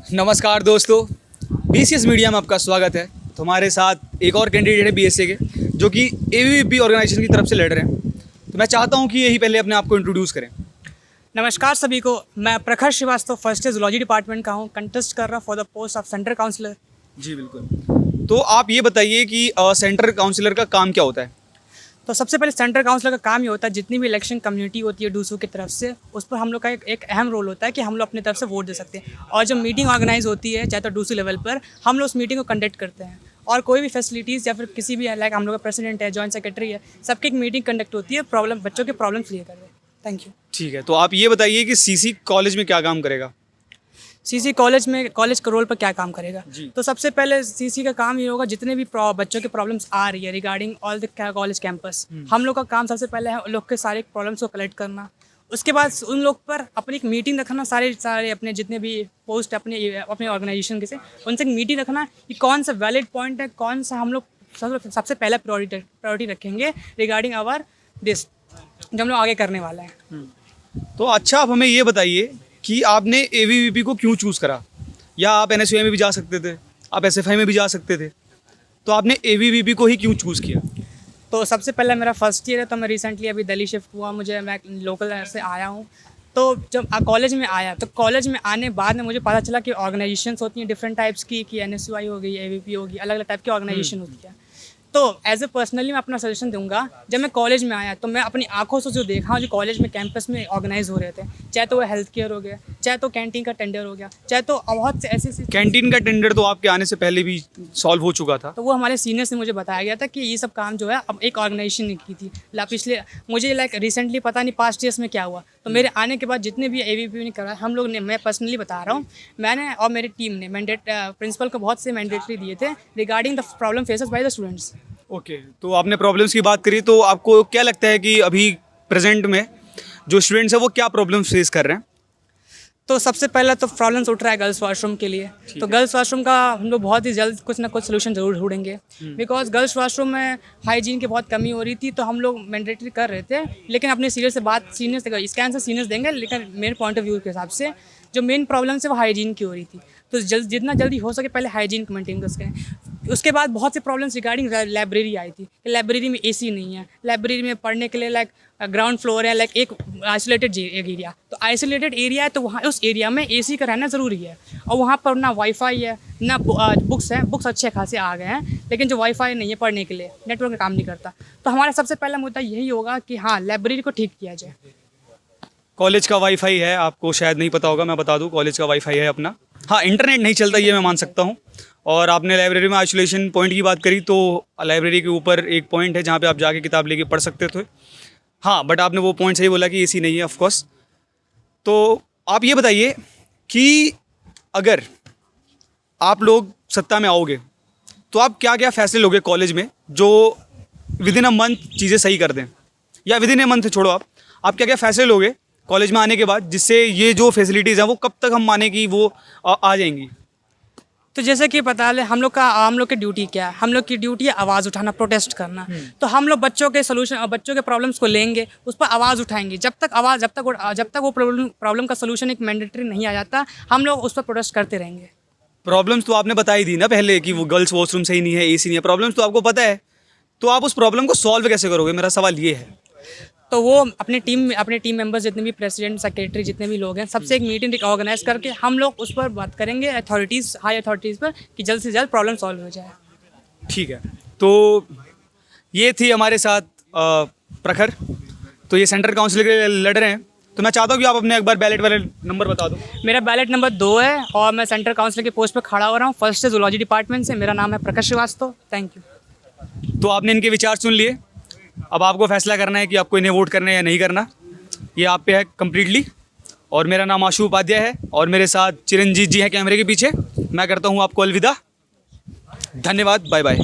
नमस्कार दोस्तों, BCS media में आपका स्वागत है। तो हमारे साथ एक और कैंडिडेट है बीएसए के, जो कि एबीवीपी ऑर्गेनाइजेशन की तरफ से लड़ रहे हैं। तो मैं चाहता हूं कि यही पहले अपने आप को इंट्रोड्यूस करें। नमस्कार सभी को, मैं Prakhar Srivastava first year zoology department का हूं, कंटेस्ट कर रहा for the post of centre counsellor. जी बिल्कुल। तो आप ये बताइए कि सेंटर काउंसलर का काम क्या होता है? तो सबसे पहले सेंटर काउंसलर का काम ये होता है, जितनी भी इलेक्शन कम्युनिटी होती है डूसू की तरफ से, उस पर हम लोग का एक अहम रोल होता है कि हम लोग अपनी तरफ से वोट दे सकते हैं। और जब मीटिंग ऑर्गेनाइज होती है, चाहे तो डूसू लेवल पर, हम लोग उस मीटिंग को कंडक्ट करते हैं। और कोई भी फैसिलिटीज़ या फिर किसी भी लाइक हम लोग का प्रेसिडेंट है, जॉइंट सेक्रेटरी है, सबकी एक मीटिंग कंडक्ट होती है, बच्चों के प्रॉब्लम क्लियर कर रहे हैं। Thank you. ठीक है, तो आप ये बताइए कि सीसी कॉलेज में क्या काम करेगा? सीसी कॉलेज के रोल पर क्या काम करेगा? जी। तो सबसे पहले सीसी का काम ये होगा, जितने भी बच्चों के प्रॉब्लम्स आ रही है regarding all the college campus, हम लोग का काम सबसे पहले है उन लोग के सारे प्रॉब्लम्स को कलेक्ट करना। उसके बाद उन लोग पर अपनी एक मीटिंग रखना, सारे अपने जितने भी पोस्ट अपने ऑर्गेनाइजेशन के से उनसे एक मीटिंग रखना कि कौन सा वैलिड पॉइंट है, कौन सा हम लोग सबसे पहले प्रायोरिटी रखेंगे रिगार्डिंग आवर दिस, जो हम लोग आगे करने वाला है। तो अच्छा, आप हमें ये बताइए कि आपने एबीवीपी को क्यों चूज़ करा? या आप एनएसयूआई में भी जा सकते थे, आप एसएफआई में भी जा सकते थे, तो आपने एबीवीपी को ही क्यों चूज़ किया? तो सबसे पहले मेरा फर्स्ट ईयर है, तो मैं रिसेंटली अभी दिल्ली शिफ्ट हुआ, मैं लोकल से आया हूँ। तो जब कॉलेज में आया, तो कॉलेज में आने बाद में मुझे पता चला कि ऑर्गेनाइजेशंस होती हैं डिफरेंट टाइप्स की, कि एनएसयूआई हो गई, एबीवीपी होगी, अलग अलग टाइप की ऑर्गेनाइजेशन होती है। तो एज ए पर्सनली मैं अपना सजेशन दूंगा, जब मैं कॉलेज में आया तो मैं अपनी आंखों से जो देखा, जो कॉलेज में कैंपस में ऑर्गेनाइज हो रहे थे, चाहे तो वो हेल्थ केयर हो गया, चाहे तो कैंटीन का टेंडर हो गया, चाहे तो बहुत से ऐसे कैंटीन का टेंडर तो आपके आने से पहले भी सॉल्व हो चुका था। तो वो हमारे सीनियर से मुझे बताया गया था कि ये सब काम जो है अब एक ऑर्गेनाइजेशन ने की थी। पिछले मुझे रिसेंटली पता नहीं पास्ट ईयर्स में क्या हुआ, तो मेरे आने के बाद जितने भी एबीवीपी ने करा, हम लोग ने, मैं पर्सनली बता रहा हूँ, मैंने और मेरी टीम ने प्रिंसिपल को बहुत से मैंडेटरी दिए थे regarding the problem faces by the students. Okay, तो आपने प्रॉब्लम्स की बात करी, तो आपको क्या लगता है कि अभी प्रेजेंट में जो स्टूडेंट्स हैं वो क्या प्रॉब्लम्स फेस कर रहे हैं? तो सबसे पहला तो प्रॉब्लम्स उठ रहा है गर्ल्स वॉशरूम के लिए। तो गर्ल्स वॉशरूम का हम लोग बहुत ही जल्द कुछ ना कुछ सोल्यूशन जरूर ढूंढेंगे, बिकॉज गर्ल्स वॉशरूम में हाइजीन की बहुत कमी हो रही थी। तो हम लोग मैंडेटरी कर रहे थे, लेकिन अपने सीनियर से बात, इसका आंसर सीनियर्स देंगे, लेकिन मेरे पॉइंट ऑफ व्यू के हिसाब से जो मेन प्रॉब्लम है वो हाइजीन की हो रही थी। तो जितना जल्दी हो सके पहले हाइजीन को मेंटेन कर सकें। उसके बाद बहुत से प्रॉब्लम्स रिगार्डिंग लाइब्रेरी आई थी कि लाइब्रेरी में एसी नहीं है, लाइब्रेरी में पढ़ने के लिए लाइक ग्राउंड फ्लोर है, लाइक एक आइसोलेटेड एरिया। तो आइसोलेटेड एरिया है, तो वहाँ उस एरिया में एसी का रहना ज़रूरी है। और वहाँ पर ना वाईफाई है, ना बुक्स हैं, बुक्स अच्छे खासे आ गए हैं, लेकिन जो वाईफाई नहीं है पढ़ने के लिए, नेटवर्क काम नहीं करता। तो हमारा सबसे पहला मुद्दा यही होगा कि हाँ, लाइब्रेरी को ठीक किया जाए। कॉलेज का वाईफाई है, आपको शायद नहीं पता होगा, मैं बता दूं, कॉलेज का वाईफाई है अपना। हाँ, इंटरनेट नहीं चलता, ये मैं मान सकता हूँ। और आपने लाइब्रेरी में आइसोलेशन पॉइंट की बात करी, तो लाइब्रेरी के ऊपर एक पॉइंट है जहाँ पे आप जाके किताब लेके पढ़ सकते थे। हाँ, बट आपने वो पॉइंट सही बोला कि एसी नहीं है, ऑफ कोर्स। तो आप ये बताइए कि अगर आप लोग सत्ता में आओगे तो आप क्या क्या फैसले लोगे कॉलेज में जो विद इन अ मंथ चीज़ें सही कर दें? या विद इन ए मंथ छोड़ो, आप क्या क्या फैसले लोगे कॉलेज में आने के बाद, जिससे ये जो फैसिलिटीज़ हैं वो कब तक हम माने कि वो आ जाएंगी? तो जैसे कि पता ले, हम लोग की ड्यूटी क्या है? हम लोग की ड्यूटी है आवाज़ उठाना, प्रोटेस्ट करना। तो हम लोग बच्चों के प्रॉब्लम्स को लेंगे, उस पर आवाज़ उठाएंगे। जब तक वो प्रॉब्लम का सोल्यूशन एक मैंडेटरी नहीं आ जाता, हम लोग उस पर प्रोटेस्ट करते रहेंगे। प्रॉब्लम्स तो आपने बताई दी ना पहले कि वो गर्ल्स वॉशरूम सही नहीं है, एसी नहीं है, प्रॉब्लम्स तो आपको पता है, तो आप उस प्रॉब्लम को सॉल्व कैसे करोगे? मेरा सवाल ये है। तो वो अपने टीम मेंबर्स, जितने भी प्रेसिडेंट, सेक्रेटरी, जितने भी लोग हैं, सबसे एक मीटिंग ऑर्गेनाइज करके हम लोग उस पर बात करेंगे हाई अथॉरिटीज़ पर, कि जल्द से जल्द प्रॉब्लम सॉल्व हो जाए। ठीक है, तो ये थी हमारे साथ प्रखर। तो ये सेंट्रल काउंसिल के लिए लड़ रहे हैं, तो मैं चाहता हूँ कि आप अपने एक बार बैलेट वाले नंबर बता दो। मेरा बैलेट नंबर 2 है और मैं सेंट्रल काउंसिल के पोस्ट पर खड़ा हो रहा हूँ, फर्स्ट ईयर जूलॉजी डिपार्टमेंट से। मेरा नाम है प्रखर श्रीवास्तव। Thank you. तो आपने इनके विचार सुन लिए, अब आपको फैसला करना है कि आपको इन्हें वोट करना है या नहीं करना, ये आप पे है कम्प्लीटली। और मेरा नाम आशु उपाध्याय है और मेरे साथ चिरंजीत जी हैं कैमरे के पीछे। मैं करता हूँ आपको अलविदा। धन्यवाद, बाय बाय।